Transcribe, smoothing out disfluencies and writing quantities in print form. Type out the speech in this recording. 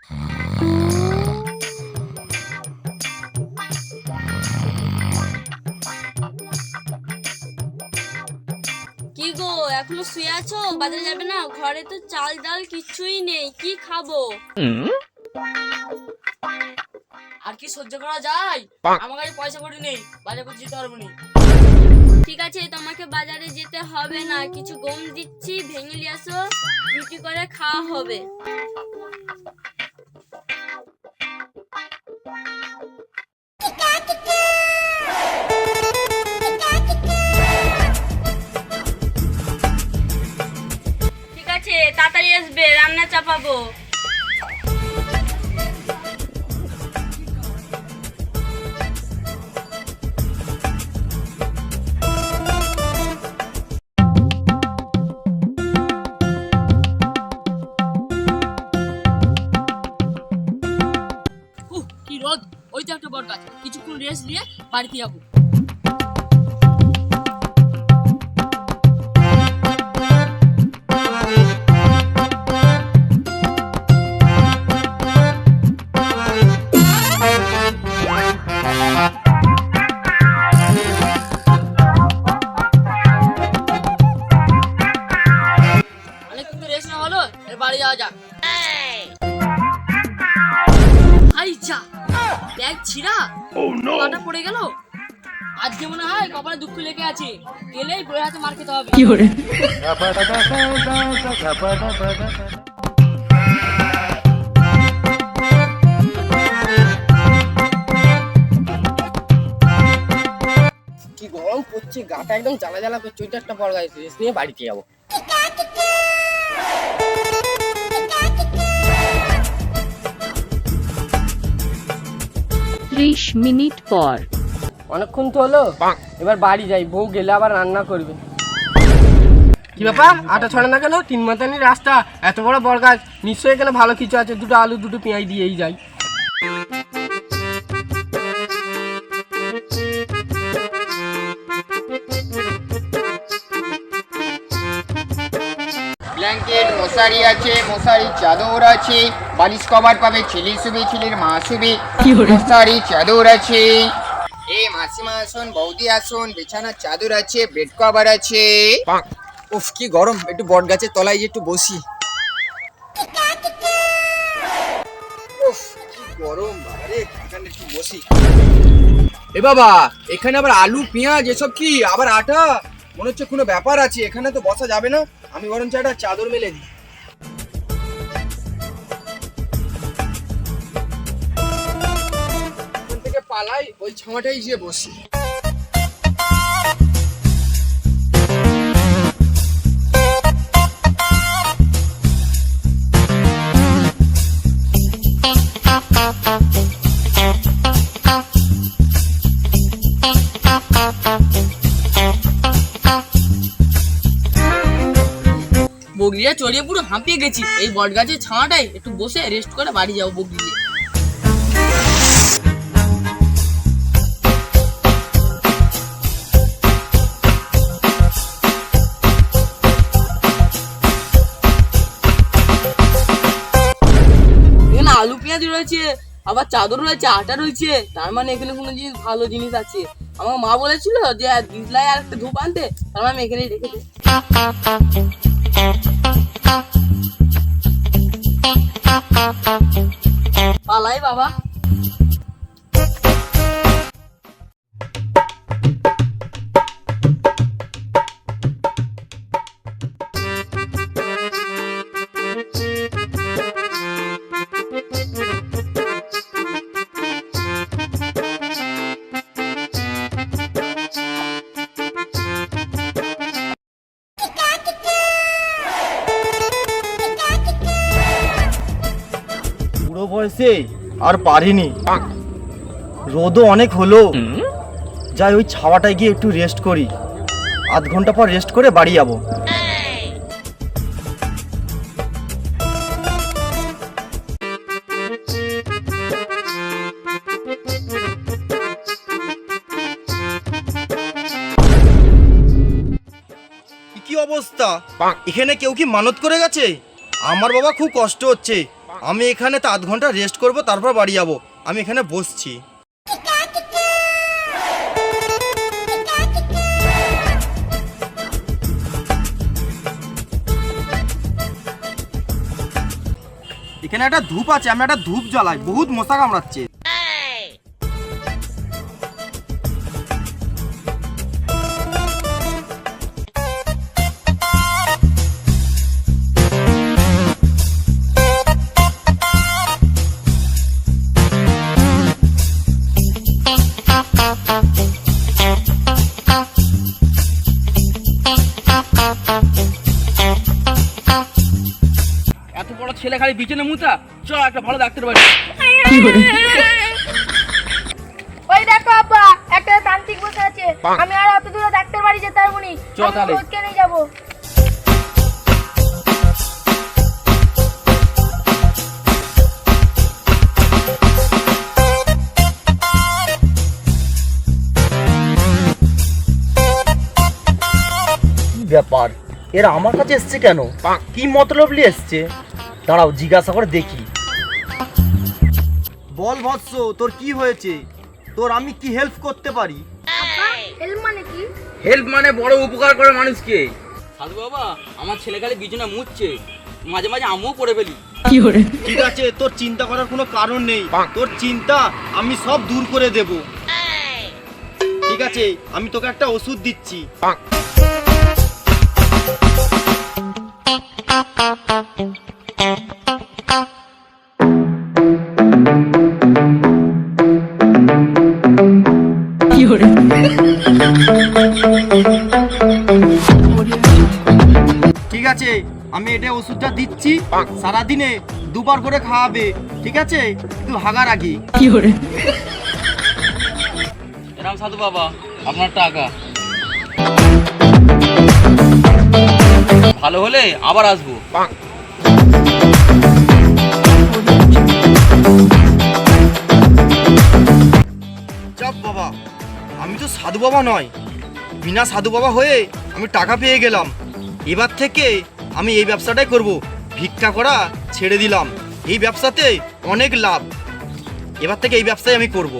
কি গো, এখনো শুয়ে আছো? বাজারে যাবে না? ঘরে তো চাল ডাল কিছুই নেই, কি খাবো? আর কি সহ্য করা যায়? আমার কাছে পয়সা কড়ি নেই, বাজার করতে যেতে পারবো না। ঠিক আছে, তোমাকে বাজারে যেতে হবে না, কিছু গম দিচ্ছি, ভেঙে নিয়ে আসো, রুটি করে খাওয়া হবে। ঠিক আছে, তাড়াতাড়ি আসবে, রান্না চাপাবো। কি রোদ! ওই তো একটা বড় গাছ, কিছুক্ষণ রেস্ট নিয়ে বাড়িতে যাবো। অনেকক্ষণ তো রেস্ট নেওয়া হলো, এর বাড়ি যাওয়া যাক। আইচা, ব্যাগ ছিঁড়া, পাটা পড়ে গেল। আজকে মনে হয় কপালে দুঃখ লেগে আছে, গেলেই বইয়ের হাতে মার খেতে হবে। কি করে? কি গরম পড়ছে, গাটা একদম জ্বালা জ্বালা করছে। ওইটা একটা বড় গাছ, রেস্ট নিয়ে বাড়িতে যাবো। 30 মিনিট পর। অনেকক্ষণ তো হলো, এবার বাড়ি যাই, বউ গেলে আবার রান্না করবে। কি ব্যাপার, আটা ছড়ে না কেন? 3 মাথানি রাস্তা, এত বড় বড় গাছ, নিশ্চয়ই এখানে ভালো কিছু আছে। দুটো আলু দুটো পেঁয়াজ দিয়েই যাই। ব্ল্যাঙ্কেট, মশারি আছে, মশারি চাদর আছে, বালিশ কভার পাবে, ছেলে শুবে, ছেলের মা শুবে, মশারি চাদর আছে। এই মাসিমা আসুন, বৌদি আসুন, বিছানার চাদর আছে, বেড কভার আছে। উফ কি গরম, একটু বট গাছের তলায় যে একটু বসি। উফ কি গরম বাবারে, এখানে একটু বসি। এ বাবা, এখানে আবার আলু পেঁয়াজ এসব কি, আবার আটা, মনে হচ্ছে কোনো ব্যাপার আছে। এখানে তো বসা যাবে না, আমি বরঞ্চ একটা চাদর মেলে দিই। এখান থেকে পালাই, ওই ছামাটাই গিয়ে বসি। বগরিয়া চড়িয়ে পুরো হাঁপিয়ে গেছি। এই বট গাছের ছাওয়াটাই একটু বসে রেস্ট করে বাড়ি যাবো বগরিয়ে। এখানে আলু পেঁয়াজ রয়েছে, আবার চাদর রয়েছে, আটা রয়েছে, তার মানে এখানে কোনো জিনিস ভালো জিনিস আছে। আমার মা বলেছিল যে দিসলাই আর একটা ধূপ আনতে, তার মানে আমি এখানেই রেখে দিই। পালাই বাবা। বুড়ো বয়সে আর পারিনি, রোদও অনেক হলো, যাই ওই ছাওয়াটায় গিয়ে একটু রেস্ট করি। আধ ঘন্টা পর রেস্ট করে বাড়ি যাবো। কি অবস্থা, এখানে কেউ কি মানত করে গেছে? আমার বাবা খুব কষ্ট হচ্ছে, আমি এখানে তো 0.5 ঘন্টা রেস্ট করব, তারপর বাড়ি যাব। আমি এখানে বসছি। এখানে একটা ধূপ আছে, আমি একটা ধূপ জ্বালাই, বহুত মশা কামড়াচ্ছে। এত বড় ছেলে খালি বিছানা মুতা, চল একটা ভালো ডাক্তার বাড়ি। ওই দেখো আব্বা, একটা তান্ত্রিক বসে আছে। আমি আর অত দূরে ডাক্তার বাড়ি যেতে পারবো না। চল তাহলে। ওকে নিয়ে যাবো। কি ব্যাপার, এরা আমার কাছে এসছে কেন? কি মতলব নিয়ে এসছে? দাঁড়াও জিজ্ঞাসা করে দেখি। বল বৎস, তোর কি হয়েছে? তোর আমি কি হেল্প করতে পারি? হেল্প মানে কি? হেল্প মানে বড় উপকার করে মানুষকে। সাধু বাবা, আমার ছেলে খালি বিছানা মুতছে, মাঝে মাঝে আমিও করে ফেলি। ঠিক আছে, তোর চিন্তা করার কোনো কারণ নেই। তোর চিন্তা আমি সব দূর করে দেব। ঠিক আছে, আমি তোকে একটা ওষুধ দিচ্ছি। ঠিক আছে, আমি এটা ওষুধটা দিচ্ছি, সারাদিনে 2 বার করে খাওয়াবে। ঠিক আছে, কিন্তু হাগার আগে। এরকম সাধু বাবা, আপনার টাকা ভালো হলে আবার আসবো। চাপ বাবা, আমি তো সাধু বাবা নয়। বিনা সাধু বাবা হয়ে আমি টাকা পেয়ে গেলাম। এবার থেকে আমি এই ব্যবসাটাই করব। ভিক্ষা করা ছেড়ে দিলাম। এই ব্যবসাতে অনেক লাভ। এবার থেকে এই ব্যবসায় আমি করব।